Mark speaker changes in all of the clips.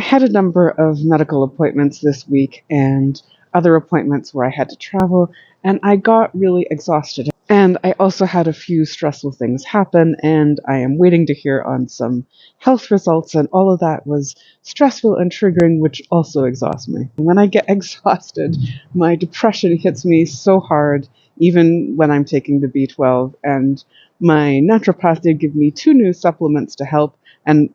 Speaker 1: had a number of medical appointments this week and other appointments where I had to travel, and I got really exhausted. And I also had a few stressful things happen, and I am waiting to hear on some health results, and all of that was stressful and triggering, which also exhausts me. When I get exhausted, my depression hits me so hard, even when I'm taking the B12, and my naturopath did give me 2 new supplements to help, and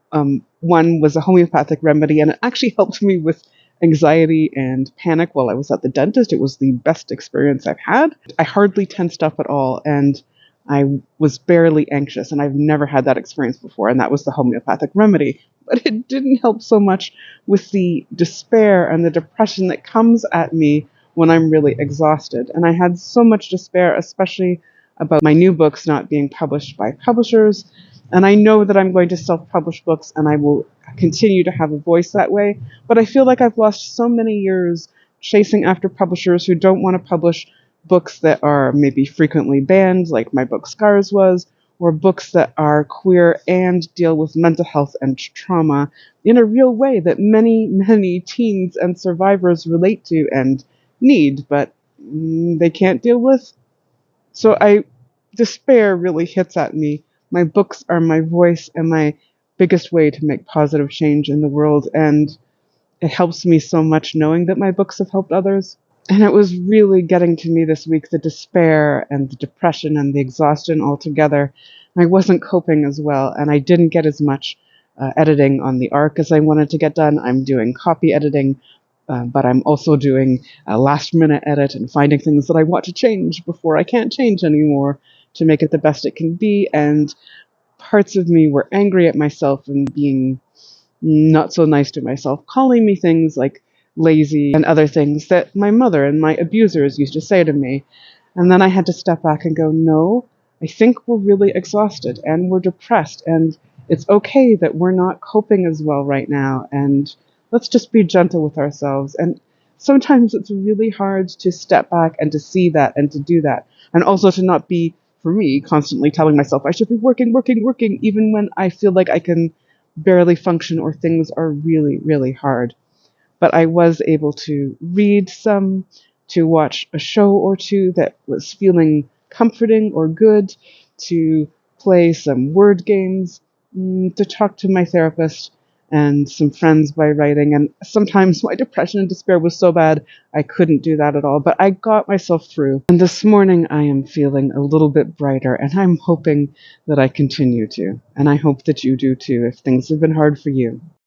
Speaker 1: one was a homeopathic remedy, and it actually helped me with anxiety and panic while I was at the dentist. It was the best experience I've had. I hardly tensed up at all, and I was barely anxious, and I've never had that experience before, and that was the homeopathic remedy. But it didn't help so much with the despair and the depression that comes at me when I'm really exhausted. And I had so much despair, especially about my new books not being published by publishers. And I know that I'm going to self-publish books, and I will continue to have a voice that way. But I feel like I've lost so many years chasing after publishers who don't want to publish books that are maybe frequently banned, like my book Scars was, or books that are queer and deal with mental health and trauma in a real way that many, many teens and survivors relate to and need, but they can't deal with. So despair really hits at me. My books are my voice and my biggest way to make positive change in the world, and it helps me so much knowing that my books have helped others. And it was really getting to me this week, the despair and the depression and the exhaustion all together. I wasn't coping as well, and I didn't get as much editing on the arc as I wanted to get done. I'm doing copy editing, but I'm also doing a last-minute edit and finding things that I want to change before I can't change anymore to make it the best it can be. And parts of me were angry at myself and being not so nice to myself, calling me things like lazy and other things that my mother and my abusers used to say to me. And then I had to step back and go, no, I think we're really exhausted and we're depressed, and it's okay that we're not coping as well right now, and let's just be gentle with ourselves. And sometimes it's really hard to step back and to see that and to do that, and also to not be, for me, constantly telling myself I should be working, even when I feel like I can barely function or things are really, really hard. But I was able to read some, to watch a show or two that was feeling comforting or good, to play some word games, to talk to my therapist and some friends by writing. And sometimes my depression and despair was so bad I couldn't do that at all, but I got myself through. And this morning I am feeling a little bit brighter, and I'm hoping that I continue to. And I hope that you do too, if things have been hard for you.